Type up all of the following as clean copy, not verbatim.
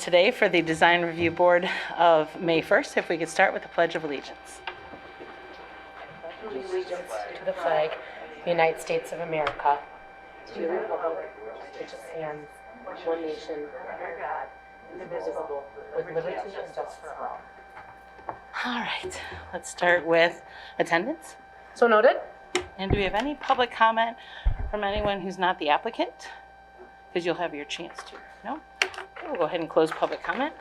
today for the Design Review Board of May 1st. If we could start with the Pledge of Allegiance. Allegiance to the flag of the United States of America, to the republic which stands one nation, under God, indivisible, with liberty and justice for all. All right, let's start with attendance. So noted. And do we have any public comment from anyone who's not the applicant? Because you'll have your chance to. No? Okay, we'll go ahead and close public comment.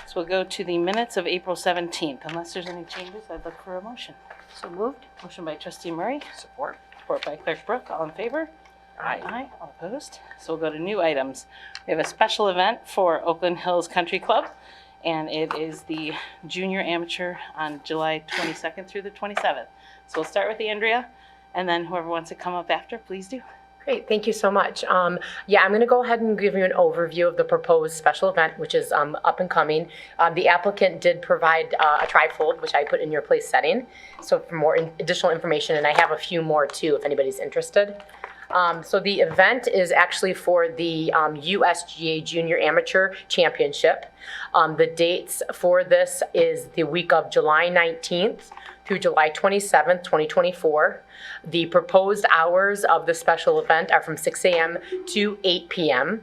So we'll go to the minutes of April 17th. Unless there's any changes, I'd look for a motion. So moved. Motion by Trustee Murray. Support. Support by Clerk Brooke. All in favor? Aye. Aye. All opposed? So we'll go to new items. We have a special event for Oakland Hills Country Club, and it is the Junior Amateur on July 22nd through the 27th. So we'll start with Andrea, and then whoever wants to come up after, please do. Great, thank you so much. I'm going to go ahead and give you an overview of the proposed special event, which is up and coming. The applicant did provide a trifold, which I put in your place setting, so for more additional information, and I have a few more too if anybody's interested. So the event is actually for the USGA Junior Amateur Championship. The dates for this is the week of July 19th through July 27th, 2024. The proposed hours of the special event are from 6 a.m. to 8 p.m.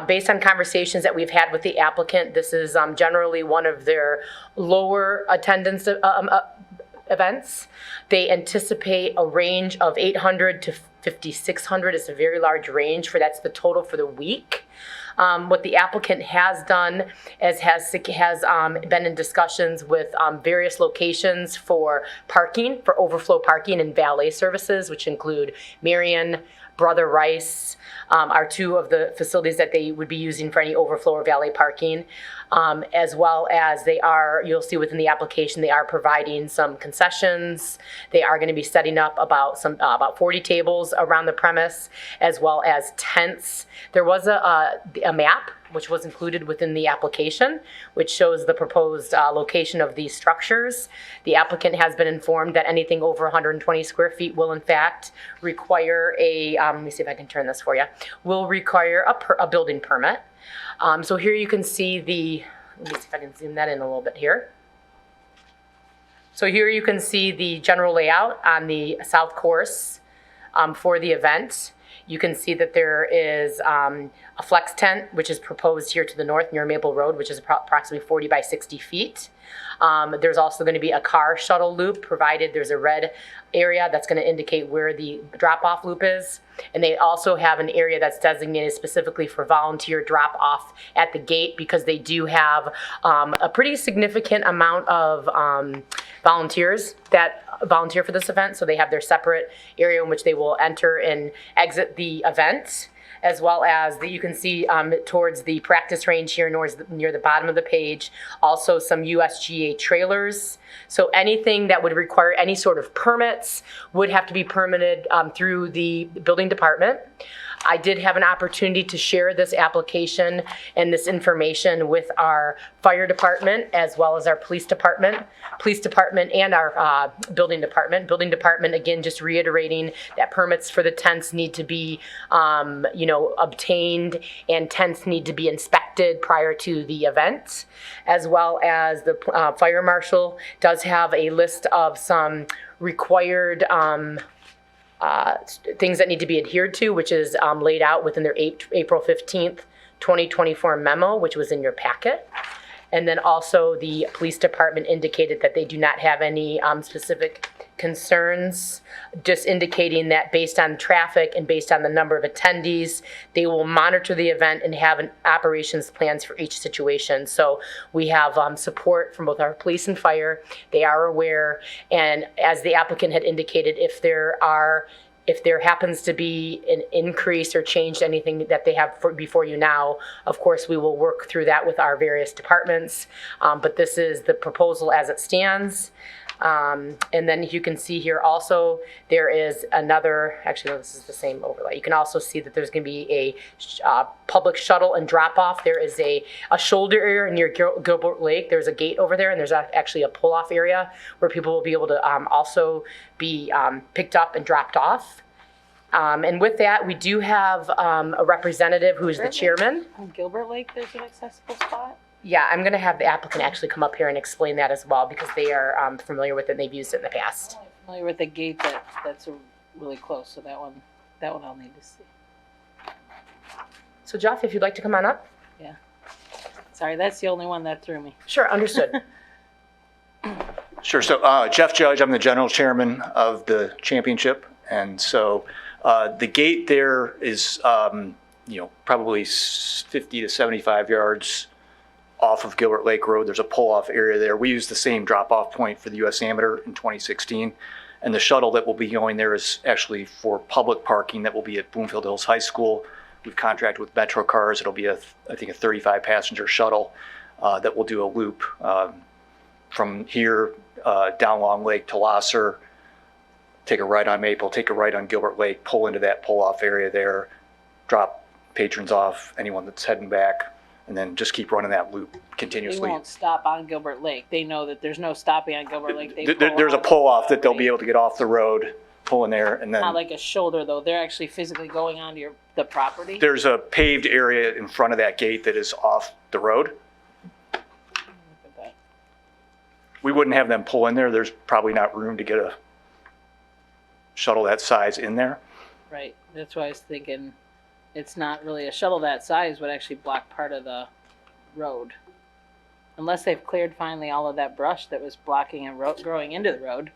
Based on conversations that we've had with the applicant, this is generally one of their lower attendance events. They anticipate a range of 800 to 5,600. It's a very large range that's the total for the week. What the applicant has done has been in discussions with various locations for parking, for overflow parking and valet services, which include Marion, Brother Rice, are two of the facilities that they would be using for any overflow or valet parking, as well as you'll see within the application, they are providing some concessions. They are going to be setting up about 40 tables around the premise, as well as tents. There was a map which was included within the application, which shows the proposed location of these structures. The applicant has been informed that anything over 120 square feet will in fact require let me see if I can turn this for you, will require a building permit. So here you can see let me see if I can zoom that in a little bit here. So here you can see the general layout on the south course for the event. You can see that there is a flex tent, which is proposed here to the north near Maple Road, which is approximately 40 by 60 feet. There's also going to be a car shuttle loop, provided there's a red area that's going to indicate where the drop-off loop is. And they also have an area that's designated specifically for volunteer drop-off at the gate, because they do have a pretty significant amount of volunteers that volunteer for this event. So they have their separate area in which they will enter and exit the event, as well as you can see towards the practice range here near the bottom of the page, also some USGA trailers. So anything that would require any sort of permits would have to be permitted through the building department. I did have an opportunity to share this application and this information with our fire department, as well as our police department and our building department. Building department, again, just reiterating that permits for the tents need to be, obtained, and tents need to be inspected prior to the event, as well as the fire marshal does have a list of some required things that need to be adhered to, which is laid out within their April 15th, 2024 memo, which was in your packet. And then also the police department indicated that they do not have any specific concerns, just indicating that based on traffic and based on the number of attendees, they will monitor the event and have an operations plans for each situation. So we have support from both our police and fire. They are aware, and as the applicant had indicated, if there happens to be an increase or change anything that they have before you now, of course, we will work through that with our various departments. But this is the proposal as it stands. And then you can see here also, there is another, actually, no, this is the same overlay. You can also see that there's going to be a public shuttle and drop off. There is a shoulder area near Gilbert Lake. There's a gate over there, and there's actually a pull off area where people will be able to also be picked up and dropped off. And with that, we do have a representative who is the chairman. On Gilbert Lake, there's an accessible spot? Yeah, I'm going to have the applicant actually come up here and explain that as well because they are familiar with it and they've used it in the past. I'm familiar with the gate that's really close, so that one I'll need to see. So Jeff, if you'd like to come on up. Sorry, that's the only one that threw me. Sure, understood. Sure. So Jeff Judge, I'm the general chairman of the championship. And so the gate there is, probably 50 to 75 yards off of Gilbert Lake Road. There's a pull-off area there. We used the same drop-off point for the U.S. Amateur in 2016. And the shuttle that will be going there is actually for public parking that will be at Bloomfield Hills High School. We've contracted with Metro Cars. It'll be I think a 35 passenger shuttle that will do a loop from here down Long Lake to Lasser, take a right on Maple, take a right on Gilbert Lake, pull into that pull-off area there, drop patrons off, anyone that's heading back, and then just keep running that loop They continuously. won't stop on Gilbert Lake. They know that there's no stopping on Gilbert Lake. There's a pull-off that they'll be able to get off the road, pull in there, and then Not like a shoulder, though. They're actually physically going onto the property. there's a paved area in front of that gate that is off the road. Look at that. We wouldn't have them pull in there. There's probably not room to get a shuttle that size in there. Right. That's why I was thinking it's not really a shuttle that size would actually block part of the road. Unless they've cleared finally all of that brush that was blocking and growing into the road.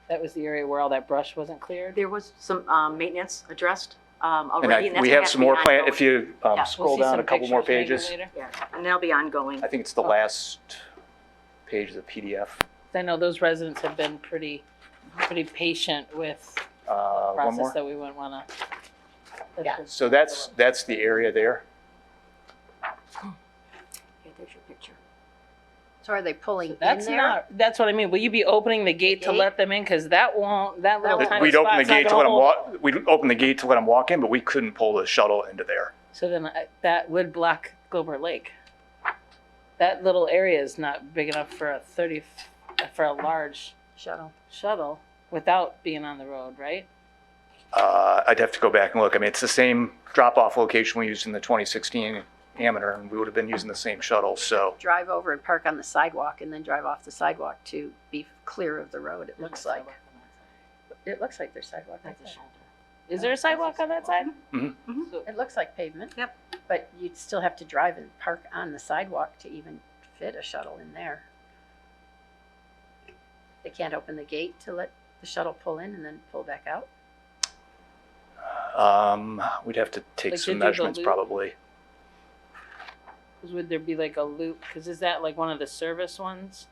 That was the area where all that brush wasn't cleared. There was some maintenance addressed And already. we have some more plan, if you We'll scroll see down some a couple more pictures maybe pages. later. Yeah, and they'll be ongoing. I think it's the last page of the PDF. I know those residents have been pretty patient with the One process more. that we wouldn't want to. Yeah. So that's the area there. Yeah, there's your picture. So are they pulling in That's there? that's what I mean. Will you be opening the gate to gate? let them in? Because that little tiny We'd open the spot's not gate to gonna let them hold. walk, we'd open the gate to let them walk in, but we couldn't pull the shuttle into there. So then that would block Gilbert Lake. That little area is not big enough for a large Shuttle. shuttle without being on the road, right? I'd have to go back and look. I mean, it's the same drop-off location we used in the 2016 Amateur, and we would have been using the same shuttle, so. Drive over and park on the sidewalk and then drive off the sidewalk to be clear of the road, it looks like. It looks like there's sidewalk right there. Is there a sidewalk on that side? Mm-hmm. So- It looks like pavement. Yep. But you'd still have to drive and park on the sidewalk to even fit a shuttle in there. They can't open the gate to let the shuttle pull in and then pull back out? We'd have to take Like some to do the measurements loop? probably. 'Cause would there be like a loop? Because is that like one of the service ones?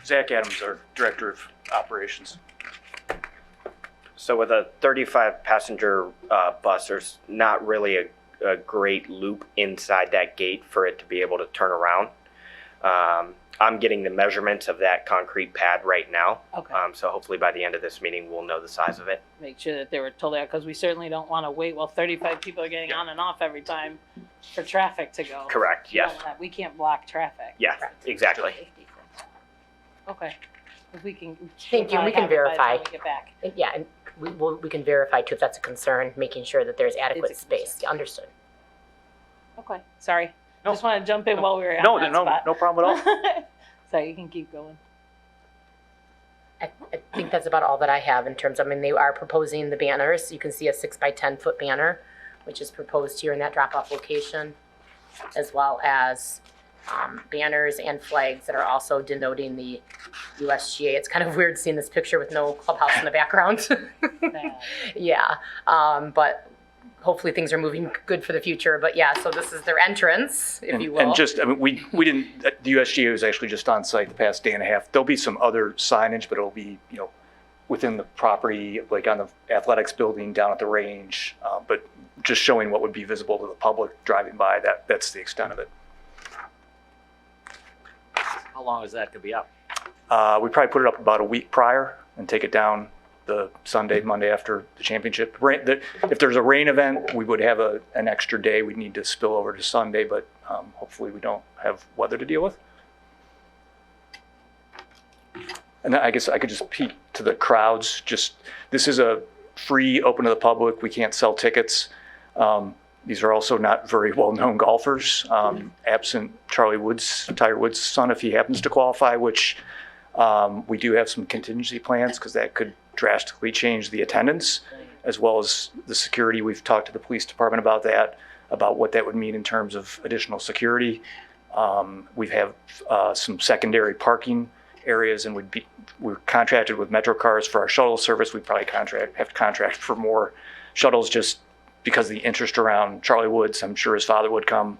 Zach Adams, our Director of Operations. So with a 35 passenger bus, there's not really a great loop inside that gate for it to be able to turn around. I'm getting the measurements of that concrete pad right now. Okay. So hopefully by the end of this meeting, we'll know the size of it. Make sure that they were told out because we certainly don't want to wait while 35 people are getting on and off every time for traffic to go. Correct, We don't yes. want that. We can't block traffic. Yeah, exactly. Okay. If we can. Thank you. We can have it by the time verify. we get back. Yeah, and we can verify too if that's a concern, making sure that there's adequate It's a space. Understood. Okay. Sorry. No. Just want to jump in while we were No, on that no, spot. no problem at all. Sorry, you can keep going. I think that's about all that I have in terms, they are proposing the banners. You can see a 6 by 10 foot banner, which is proposed here in that drop-off location, as well as banners and flags that are also denoting the USGA. It's kind of weird seeing this picture with no clubhouse in the background. Yeah, but hopefully things are moving good for the future. But yeah, so this is their entrance, if you will. And just, we didn't, the USGA was actually just on site the past day and a half. There'll be some other signage, but it'll be, within the property, like on the athletics building, down at the range, but just showing what would be visible to the public driving by, that's the extent of it. How long is that gonna be up? We probably put it up about a week prior and take it down the Monday after the championship. If there's a rain event, we would have an extra day. We'd need to spill over to Sunday, but hopefully we don't have weather to deal with. And then I guess I could just peek to the crowds. This is a free, open to the public. We can't sell tickets. These are also not very well-known golfers, absent Tiger Woods' son, if he happens to qualify, which we do have some contingency plans because that could drastically change the attendance as well as the security. We've talked to the police department about that, about what that would mean in terms of additional security. We have some secondary parking areas, and we're contracted with Metro Cars for our shuttle service. We probably have to contract for more shuttles just because of the interest around Charlie Woods. I'm sure his father would come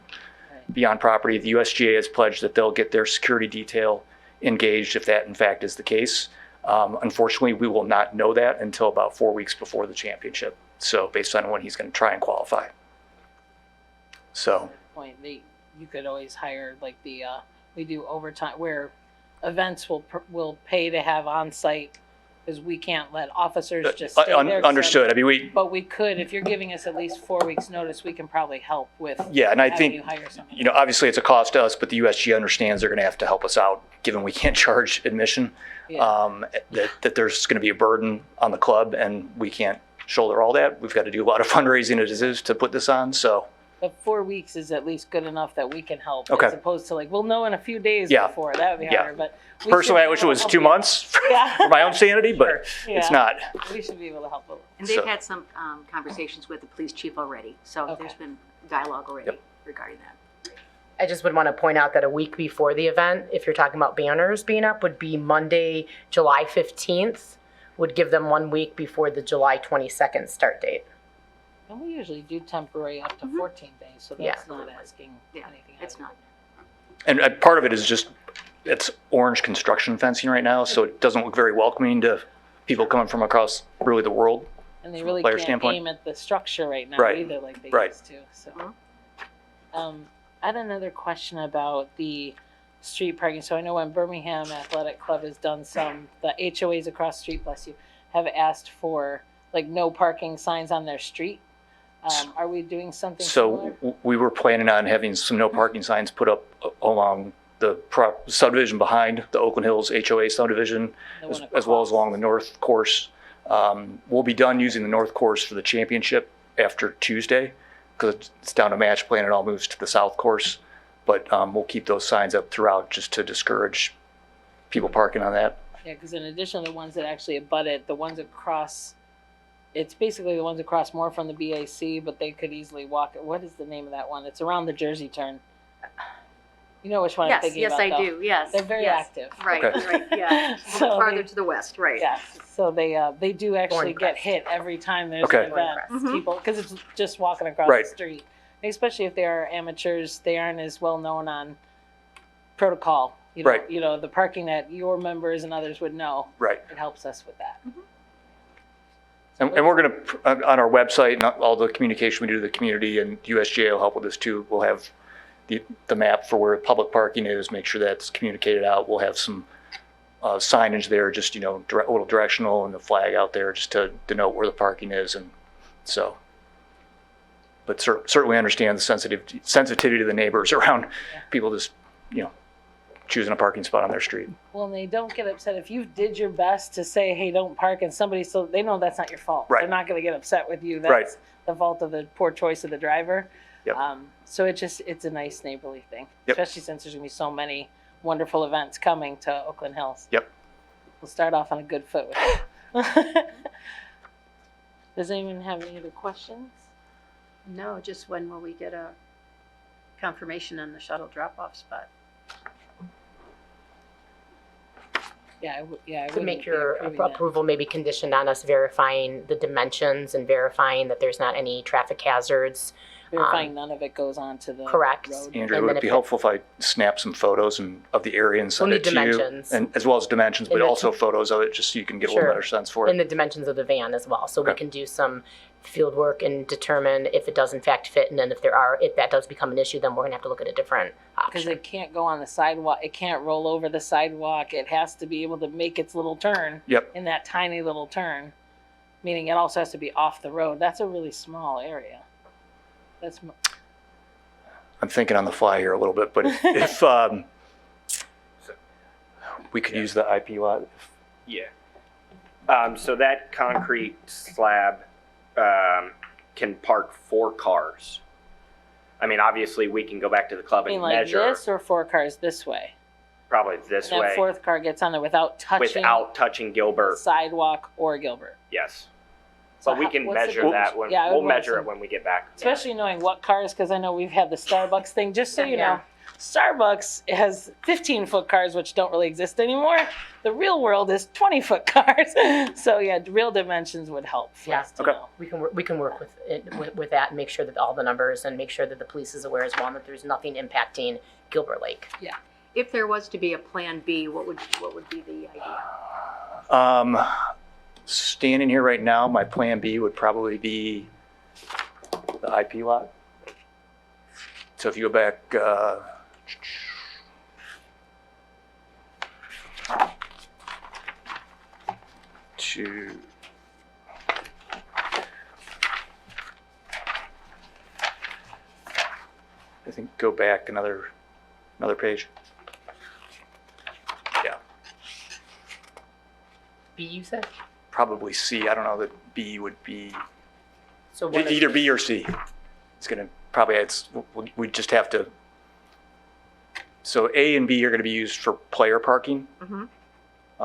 be on property. The USGA has pledged that they'll get their security detail engaged if that in fact is the case. Unfortunately, we will not know that until about 4 weeks before the championship. So based on when he's going to try and qualify. So. Point, you could always hire like we do overtime where events will pay to have on-site because we can't let officers just stay there. Understood. I mean, but we could, if you're giving us at least 4 weeks notice, we can probably help with. Yeah, and I having think, you hire someone. you know, obviously it's a cost to us, but the USG understands they're going to have to help us out, given we can't charge admission. Yeah. That there's going to be a burden on the club, and we can't shoulder all that. We've got to do a lot of fundraising as it is to put this on. So. But 4 weeks is at least good enough that we can help, Okay. as opposed to like we'll know in a few days Yeah. before. That would be Yeah. harder. But we Personally, should I be wish it able to was help 2 you. months for Yeah. my own sanity, but Yeah. it's not. We should be able to help. And they've So- had some conversations with the police chief already, so Okay. there's been dialogue already Yep. regarding that. I just would want to point out that a week before the event, if you're talking about banners being up, would be Monday, July 15th, would give them 1 week before the July 22nd start date. And we usually do temporary up to 14 days, so Yeah. that's not asking Yeah, anything. it's out of not. And part of it is just, it's orange construction fencing right now, so it doesn't look very welcoming to people coming from across really the world. you. And they from a really player can't standpoint. aim at the structure right now Right. either, like they Right. used to. So, Mhm. I had another question about the street parking. So I know when Birmingham Athletic Club has done some, the HOAs across the street, bless you, have asked for like no parking signs on their street. Are we doing something similar? So we were planning on having some no parking signs put up along the subdivision behind the Oakland Hills HOA subdivision, The as one as well as across. along the north course. We'll be done using the north course for the championship after Tuesday, because it's down to match play and it all moves to the south course. But we'll keep those signs up throughout just to discourage people parking on that. Yeah, because in addition to the ones that actually abut it, the ones across, it's basically the ones across more from the BAC, but they could easily walk. What is the name of that one? It's around the Jersey turn. You know which one I'm Yes, thinking yes, about, I though. do, yes. They're very yes. active. Right, Okay. right, yeah. A So little farther they- to the west, right. Yes, so they do actually get Thorncrest. hit every time there's Okay. an event. Thorncrest. People, because it's just walking across Right. the street. Especially if they are amateurs, they aren't as well known on protocol. You know, Right. You know, the parking that your members and others would know. Right. It helps us with that. And we're going to, on our website, and all the communication we do to the community, and USGA will help with this too, we'll have the map for where public parking is, make sure that's communicated out. We'll have some signage there, just, you know, a little directional, and the flag out there just to denote where the parking is. And so, but certainly understand the sensitivity to the neighbors around people just, you know, choosing a parking spot on their street. Well, and they don't get upset if you did your best to say, "Hey, don't park," and somebody still, they know that's not your fault. Right. They're not going to get upset with you. That's Right. the fault of the poor choice of the driver. Yep. So it's a nice neighborly thing, Yep. especially since there's going to be so many wonderful events coming to Oakland Hills. Yep. We'll start off on a good foot with it. Does anyone have any other questions? No, just when will we get a confirmation on the shuttle drop-off spot? Yeah, I To wouldn't make be your approving that. approval maybe conditioned on us verifying the dimensions and verifying that there's not any traffic hazards. Verifying none of it goes on to the Correct. road. Andrew, And would then it be if it- helpful if I snap some photos of the area and send We'll it need to you? dimensions. And as well as dimensions, but And the- also photos of it, just so you can get a little Sure. better sense for And it. the dimensions of the van as well, so we Okay. can do some field work and determine if it does in fact fit, and then if that does become an issue, then we're gonna have to look at a different Because option. it can't go on the sidewalk. It can't roll over the sidewalk. It has to be able to make its little turn Yep. in that tiny little turn. Meaning it also has to be off the road. That's a really small area. I'm thinking on the fly here a little bit, but if we could use the IP lot. Yeah. So that concrete slab can park 4 cars. I mean, obviously, we can go back to the club I mean, and like measure. this or 4 cars this way? Probably this And that way, 4th car gets on there without touching without touching the Gilbert. sidewalk or Gilbert. Yes, So but we how- can what's the measure difference? that when Yeah, I we'll would measure love it when we get back. Especially knowing what cars, because I know we've had the Starbucks thing, just so you Yeah. know. Starbucks has 15-foot cars, which don't really exist anymore. The real world is 20-foot cars. So yeah, real dimensions would help for Yeah. us to Okay. know. We can work with it, with that and make sure that all the numbers and make sure that the police is aware as well and that there's nothing impacting Gilbert Lake. If there was to be a plan B, what would be the idea? Standing here right now, my plan B would probably be the IP lot. So if you go back, to I think go back another page. Yeah, B, you said? probably C. I don't know that B would be So one either B or C. It's gonna probably we just have to. So A and B are gonna be used for player parking. Mhm.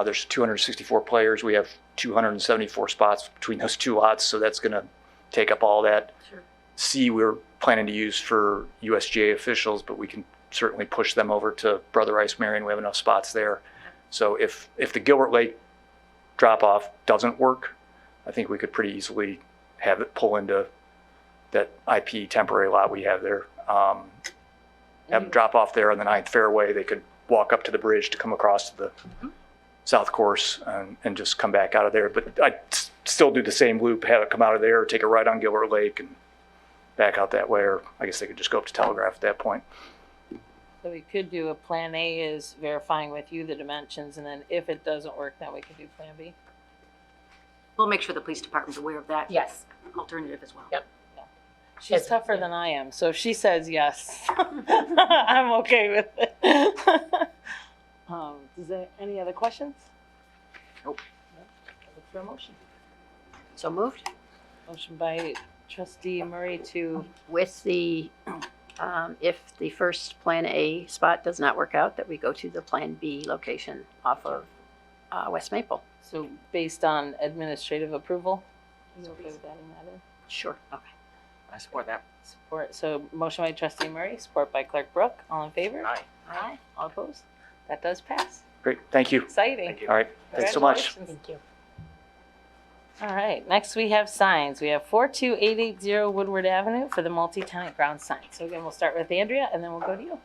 There's 264 players. We have 274 spots between those 2 lots, so that's gonna take up all that. Sure. C, we're planning to use for USGA officials, but we can certainly push them over to Brother Rice Marion. We have enough spots there. So if the Gilbert Lake drop-off doesn't work, I think we could pretty easily have it pull into that IP temporary lot we have there. Have them drop off there on the 9th fairway. They could walk up to the bridge to come across to the south course and just come back out of there. But I'd still do the same loop, have it come out of there, take a right on Gilbert Lake and back out that way, or I guess they could just go up to Telegraph at that point. So we could do a plan A is verifying with you the dimensions, and then if it doesn't work, then we could do plan B. We'll make sure the police department's aware of that Yes. alternative as well. Yep. She's Yes. tougher than I am, so if she says yes, I'm okay with it. Is there any other questions? Nope. No? Look for a motion. So moved Motion by trustee Murray to, with the, if the first plan A spot does not work out, that we go to the plan B location off of West Maple. so based on administrative approval? Are you okay with adding that in? Sure. Okay. I support that. Support, so motion by trustee Murray, support by clerk Brooke, all in favor? Aye. Aye. All opposed? That does pass. Great, thank you. Exciting. Thank you. All right, thanks so much. Congratulations. Thank you. All right, next we have signs. We have 42880 Woodward Avenue for the multi-tenant ground sign. So again, we'll start with Andrea and then we'll go to you.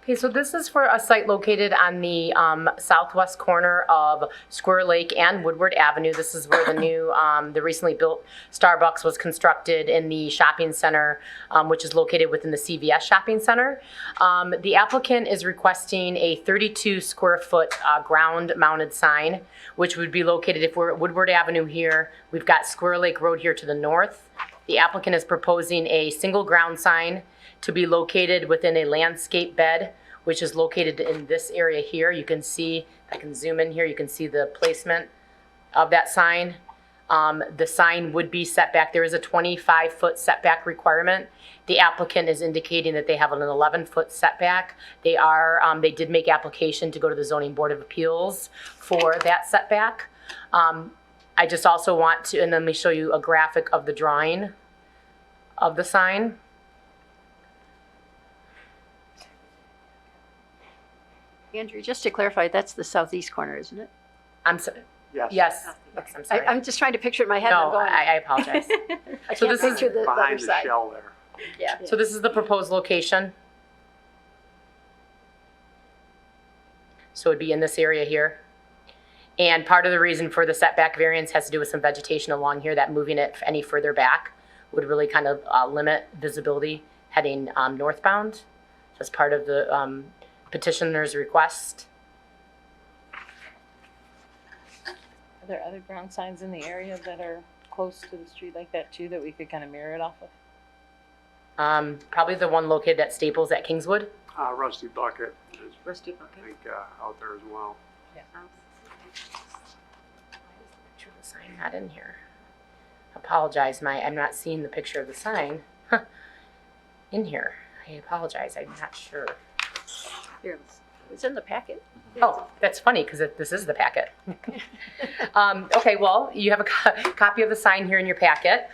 Okay, so this is for a site located on the southwest corner of Square Lake and Woodward Avenue. This is where the new, the recently built Starbucks was constructed in the shopping center, which is located within the CVS shopping center. The applicant is requesting a 32 square foot ground mounted sign, which would be located, if we're at Woodward Avenue here, we've got Square Lake Road here to the north. The applicant is proposing a single ground sign to be located within a landscape bed, which is located in this area here. You can see, I can zoom in here, you can see the placement of that sign. The sign would be set back. There is a 25-foot setback requirement. The applicant is indicating that they have an 11-foot setback. They did make application to go to the Zoning Board of Appeals for that setback. I just also want to, and let me show you a graphic of the drawing of the sign. Andrew, just to clarify, that's the southeast corner, isn't it? I'm sorry. Yes. I'm sorry. I'm just trying to picture it in my head. and I'm No, going, I apologize. I so can't this is picture the other Behind the side. shell there. Yeah. So this is the proposed location. So it'd be in this area here. And part of the reason for the setback variance has to do with some vegetation along here, that moving it any further back would really kind of limit visibility heading northbound. That's part of the petitioner's request. Are there other ground signs in the area that are close to the street like that too, that we could kind of mirror it off of? Probably the one located at Staples at Kingswood. Rusty Bucket is, Rusty I bucket. think, out there as well. sign not in here? Apologize, I'm not seeing the picture of the sign in here. I apologize, I'm not sure. Here, it's in the packet. Oh, that's funny, because this is the packet. Okay, well, you have a copy of the sign here in your packet.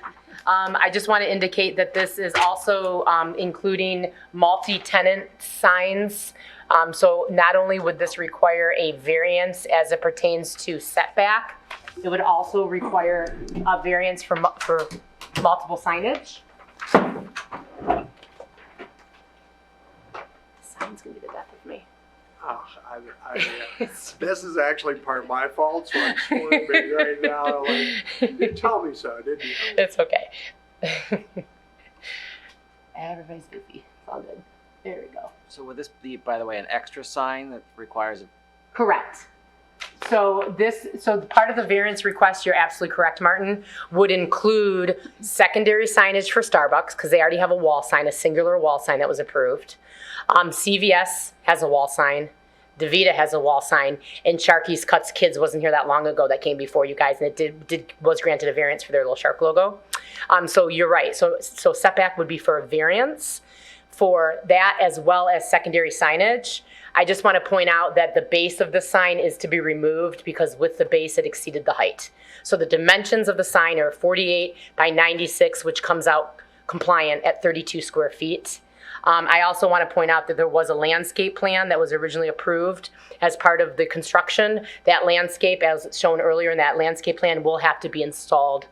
I just want to indicate that this is also including multi-tenant signs. So not only would this require a variance as it pertains to setback, it would also require a variance for multiple signage. Sign's gonna be the death of me. This is actually part of my fault, so I'm scoring big right now. Like, you tell me so, didn't you? It's okay. Everybody's busy. It's all good. There we go. So would this be, by the way, an extra sign that requires a Correct. So part of the variance request, you're absolutely correct, Martin, would include secondary signage for Starbucks, because they already have a wall sign, a singular wall sign that was approved. CVS has a wall sign. DeVita has a wall sign, and Sharky's Cuts Kids wasn't here that long ago that came before you guys, and it was granted a variance for their little shark logo. So you're right. So setback would be for a variance for that, as well as secondary signage. I just want to point out that the base of the sign is to be removed because with the base it exceeded the height. So the dimensions of the sign are 48 by 96, which comes out compliant at 32 square feet. I also want to point out that there was a landscape plan that was originally approved as part of the construction. That landscape, as shown earlier in that landscape plan, will have to be installed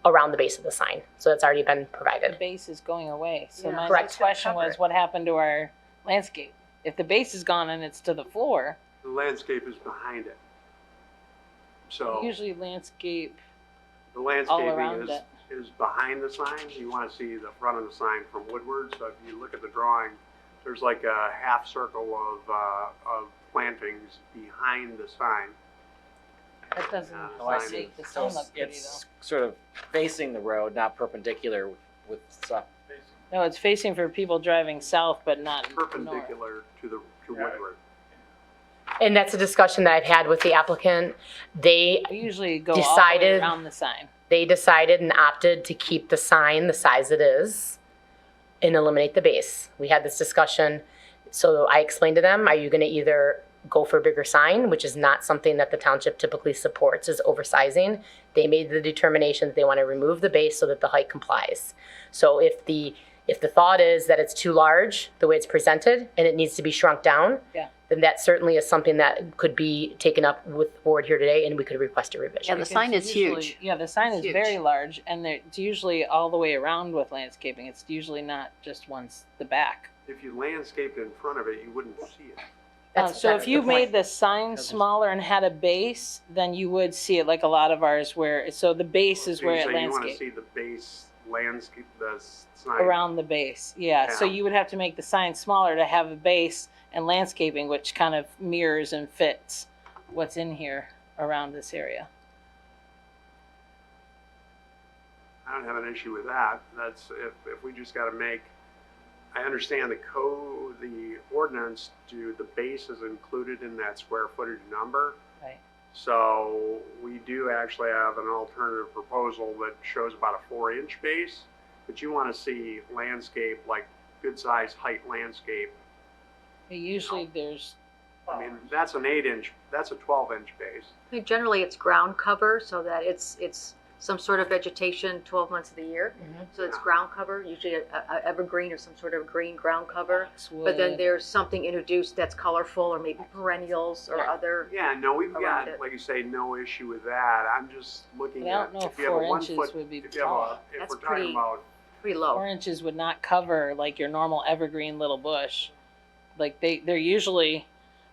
around the base of the sign. So it's already been The provided. base is going away. So Yeah. my Correct. next question was, what happened to our landscape? If the base is gone and it's to the floor, The landscape is behind it. So usually landscape the all landscaping around is, it. is behind the sign. You want to see the front of the sign from woodward. So if you look at the drawing, there's like a half circle of plantings behind the sign. That doesn't Oh, I see. make the So sign look pretty it's sort of facing the road, not perpendicular with stuff. though. No, it's facing for people driving south, but not north. Perpendicular to woodward. And that's a discussion that I've had with the applicant. They We usually go all the way Decided- around the sign. decided and opted to keep the sign the size it is and eliminate the base. We had this discussion, so I explained to them, are you gonna either go for a bigger sign, which is not something that the township typically supports, is oversizing. They made the determination that they wanna remove the base so that the height complies. So if the thought is that it's too large, the way it's presented, and it needs to be shrunk down, Yeah. then that certainly is something that could be taken up with the board here today, and we could request a revision. Yeah, the Because sign is usually- huge. Yeah, the sign is Huge. very large, and it's usually all the way around with landscaping. It's usually not just the back. If you landscaped in front of it, you wouldn't see it. So if you the point. made the sign smaller and had a base, then you would see it like a lot of ours where, so the base is So where you it say you want to landscape. see the base landscape, the sign. Around the base, yeah. So Yeah. you would have to make the sign smaller to have a base and landscaping, which kind of mirrors and fits what's in here around this area. I don't have an issue with that. That's if we just got to make. I understand the ordinance the base is included in that square footage number. Right. So we do actually have an alternative proposal that shows about a 4-inch base, but you want to see landscape, like good size height landscape. Usually there's, I mean, that's an 8-inch, that's a 12-inch base. Generally, it's ground cover so that it's some sort of vegetation 12 months of the year. Mhm. So it's ground cover, usually a evergreen or some sort of green ground cover. But then wood. there's something introduced that's colorful or maybe perennials or other. Yeah, no, we've Around got, it. like you say, no issue with that. I'm just looking But I at don't know if if you have a 4 1 inches foot, would be if you have tall. if That's we're talking pretty- about, Pretty low. 4 inches would not cover like your normal evergreen little bush. Like they're usually,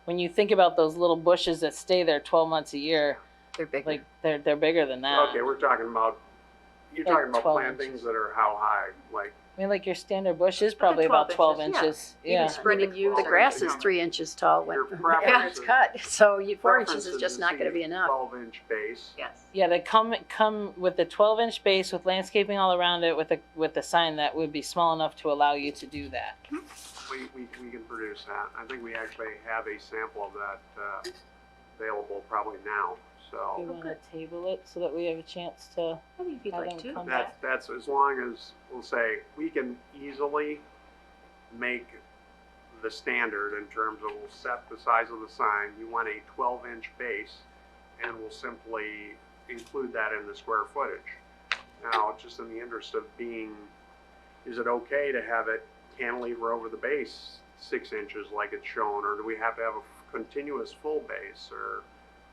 when you think about those little bushes that stay there 12 months a year, They're big. like they're bigger than that. okay, we're talking about, you're Like talking about 12 plantings inches. that are how high? Like, I mean, like your standard bush is probably 12 about 12 inches, yeah. inches. Even Yeah. spreading views. The or- grass is 3 inches tall when, your yeah, preference it's is- cut. So 4 inches preference is just not see going to be enough. 12-inch base. Yes. Yeah, they come with the 12-inch base with landscaping all around it with a sign that would be small enough to allow you to do that. We can produce that. I think we actually have a sample of that available probably now. We So want to table it so that we have a chance to I think if you'd have like them to. come that's, back. that's as long as, we'll say, we can easily make the standard in terms of, we'll set the size of the sign. You want a 12-inch base, and we'll simply include that in the square footage. Now, just in the interest of being, is it okay to have it cantilever over the base 6 inches like it's shown, or do we have to have a continuous full base, or?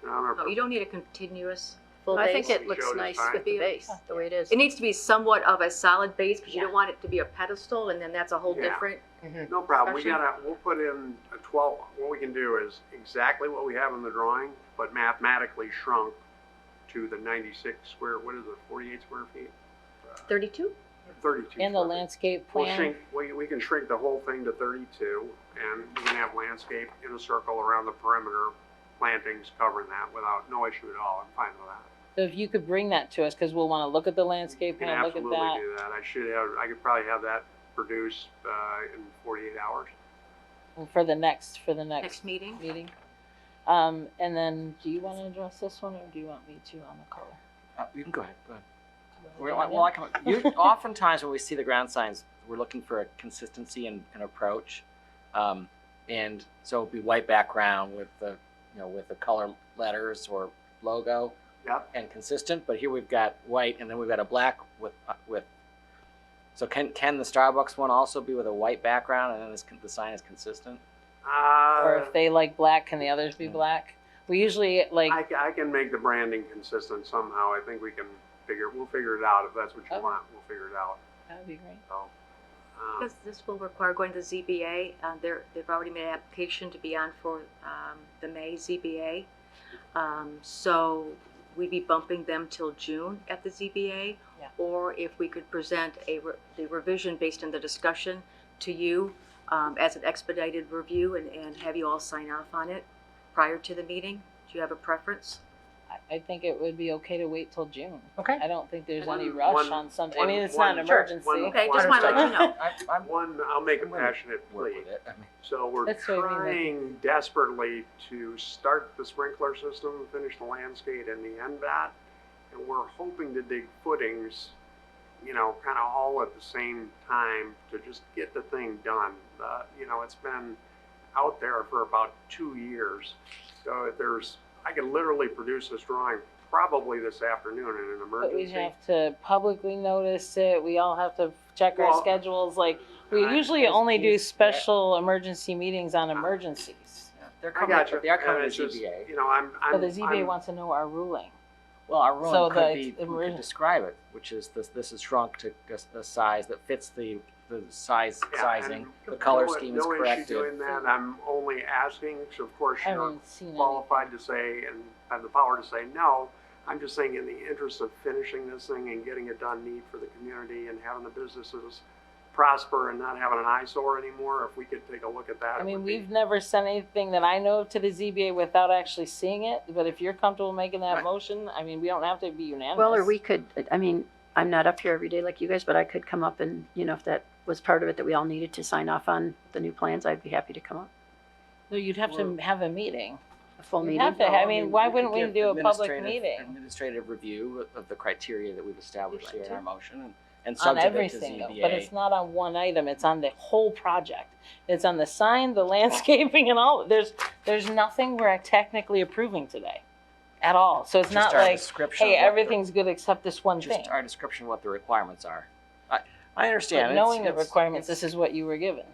I don't know. No, you don't need a continuous full I base. think it looks Showed nice fine. with the base, the way it is. It needs to be somewhat of a solid base, because you Yeah. don't want it to be a pedestal, and then that's a whole Yeah. different. No problem, Discussion? we'll put in a 12, what we can do is exactly what we have in the drawing, but mathematically shrunk to the 96 square, what is it, 48 square feet? 32? 32. And the square feet. landscape We'll plan. shrink, we can shrink the whole thing to 32, and we can have landscape in a circle around the perimeter, plantings covering that without, no issue at all, I'm fine with that. So if you could bring that to us, because we'll want to look at the landscape You can plan, look at absolutely that. do that, I could probably have that produced in 48 hours. For the next Next meeting? meeting. And then, do you want to address this one, or do you want me to on the color? You can go ahead. Go ahead. Do you wanna Well, do I can, oftentimes when we see the ground signs, we're looking for a consistency and an approach, and so it'd be white background with the with the color letters or logo, Yep. and consistent. But here we've got white, and then we've got a black with. So can the Starbucks one also be with a white background, and then the sign is consistent? Or if they like black, can the others be black? We usually like. I can make the branding consistent somehow. I think we'll figure it out. If that's what you Okay. want, we'll figure it out. That'd be great. So, Because this will require going to the ZBA. They've already made an application to be on for the May ZBA. So we'd be bumping them till June at the ZBA. Yeah. Or if we could present the revision based on the discussion to you as an expedited review and have you all sign off on it prior to the meeting. Do you have a preference? I think it would be okay to wait till June. Okay. I don't think there's One- any rush one- on something. one- I mean, it's one- not an sure. emergency. One- Okay, just want to let you know. I'll make a I'm gonna passionate work plea. with it. I mean, So we're That's what I mean, like- trying desperately to start the sprinkler system, finish the landscape and the end bat, and we're hoping to dig footings, kind of all at the same time to just get the thing done. It's been out there for about 2 years, so I could literally produce this drawing probably this afternoon in an But we emergency. have to publicly notice it. We all have to check our Well, schedules. Like, we usually only do special emergency meetings on emergencies. they're I coming. got you. They are coming And to it's just, ZBA. I'm. But the ZBA I'm- wants to know our ruling. Well, our ruling So could the be, we emer- could describe it, which is this is shrunk to a size that fits the size Yeah, sizing. and The color no- scheme is No issue corrected. doing that. I'm only asking, so of course I you're haven't seen any. qualified to say and have the power to say no. I'm just saying in the interest of finishing this thing and getting it done neat for the community and having the businesses prosper and not having an eyesore anymore, if we could take a look at that. I it mean, would be- we've never sent anything that I know of to the ZBA without actually seeing it, but if you're comfortable making that Right. motion, I mean, we don't have to be unanimous. Well, or we could, I'm not up here every day like you guys, but I could come up and, if that was part of it that we all needed to sign off on the new plans, I'd be happy to come up. No, you'd have to have a meeting. A full You'd meeting. have to, I mean, why could wouldn't we give do a public administrative- meeting Administrative review of the criteria that we've established here in our motion, and on subject it to everything though? ZBA. But it's not on one item, it's on the whole project. It's on the sign, the landscaping and all, there's nothing we're technically approving today at all. So it's Just not our like, description hey, of what the- everything's good except this one thing. Just our description of what the requirements are. I But understand. knowing the it's- requirements, it's- this is what you were given.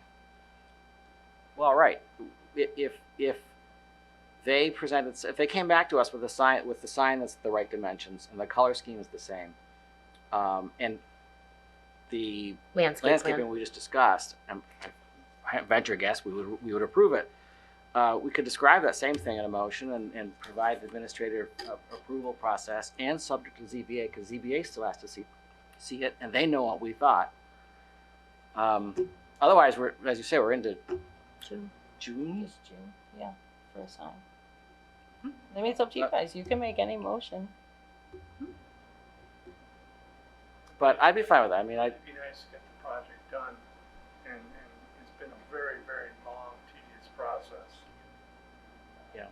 Well, right. If they presented, if they came back to us with the sign that's the right dimensions and the color scheme is the same, and the landscaping plan. we just discussed, I venture guess we would approve it. We could describe that same thing in a motion and provide the administrative approval process and subject to ZBA, because ZBA still has to see it, and they know what we thought. Otherwise, as you say, we're into June. June. Just June, yeah, for a sign. I mean, it's up to you guys. You can make any motion. But I'd be fine with that. I mean, It'd be nice to get the project done, and it's been a very, very long, tedious process. Yeah. Done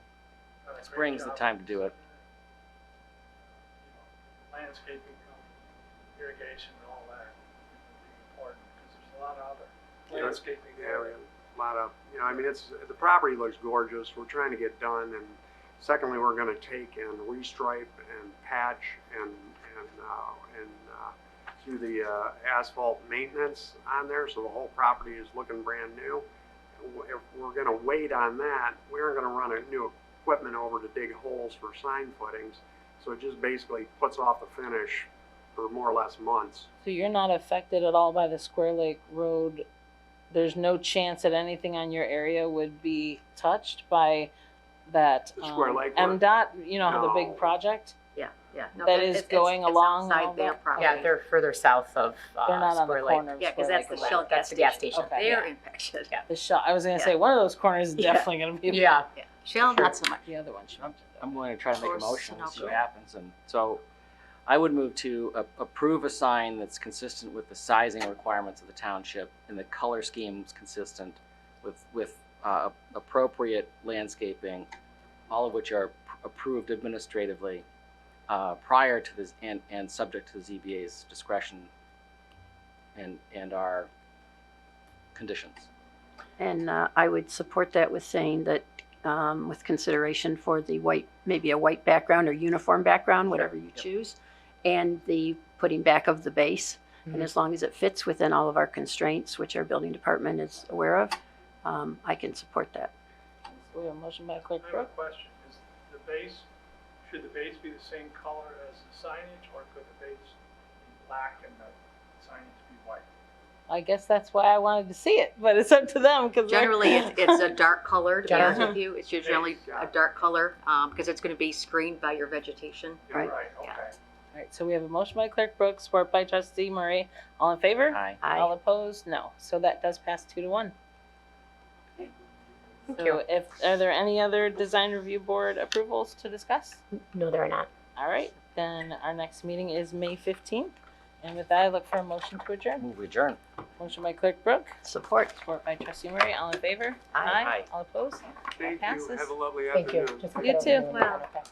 a great spring's the job. time to do it. landscaping, irrigation and all that would be important, because there's a lot of other landscaping Yeah, we there. have a lot of, I mean, the property looks gorgeous. We're trying to get done, and secondly, we're gonna take and restripe and patch and do the asphalt maintenance on there, so the whole property is looking brand new. If we're gonna wait on that, we aren't gonna run a new equipment over to dig holes for sign footings, so it just basically puts off the finish for more or less months. So you're not affected at all by the Square Lake Road? There's no chance that anything on your area would be touched by that The Square Lake Road? MDOT, you know, how the No. big project? Yeah, yeah. No, That it- is it's- going it's along and all outside their that? property. Yeah, they're further south of They're not on the Square Lake. corner of Yeah, because Square that's Lake the and Shell Lake. That's the gas station. Okay. They're Yeah. impacted. Yeah. The Shell, I was gonna Yeah. say, one of those corners is Yeah. definitely gonna be. Yeah. Yeah. Shell, not so much. The other one should. I'm going to try to make a Or motion and see what Sunoco. happens. And so I would move to approve a sign that's consistent with the sizing requirements of the township and the color schemes consistent with appropriate landscaping, all of which are approved administratively prior to this and subject to the ZBA's discretion and our conditions. And I would support that with saying that, with consideration for the white, maybe a white background or uniform background, whatever you choose, and the putting back of the base. And as long as it fits within all of our constraints, which our building department is aware of, I can support that. So we have a motion by Clerk I have a Brooke. question, is the base, should the base be the same color as the signage, or could the base be black and the signage be white? I guess that's why I wanted to see it, but it's up to them, cause. Generally, it's a dark color, to be honest Generally. with you. It's usually Yeah. a dark color, because it's gonna be screened by your vegetation. Yeah, Right. Right, Yeah. okay. Alright, so we have a motion by Clerk Brooks, support by Trustee Murray. All in favor? Aye. All I, opposed? No. So that does pass 2-1. Thank So you. are there any other design review board approvals to discuss? No, there are not. All right, then our next meeting is May 15th. And with that, I look for a motion to adjourn. Move adjourn. Motion by Clerk Brooke, support. support by Trustee Murray. All in favor? Aye. Aye. All opposed? Thank you. passes. Have a lovely Thank you. afternoon. Just You look it too. over. Wow. Okay.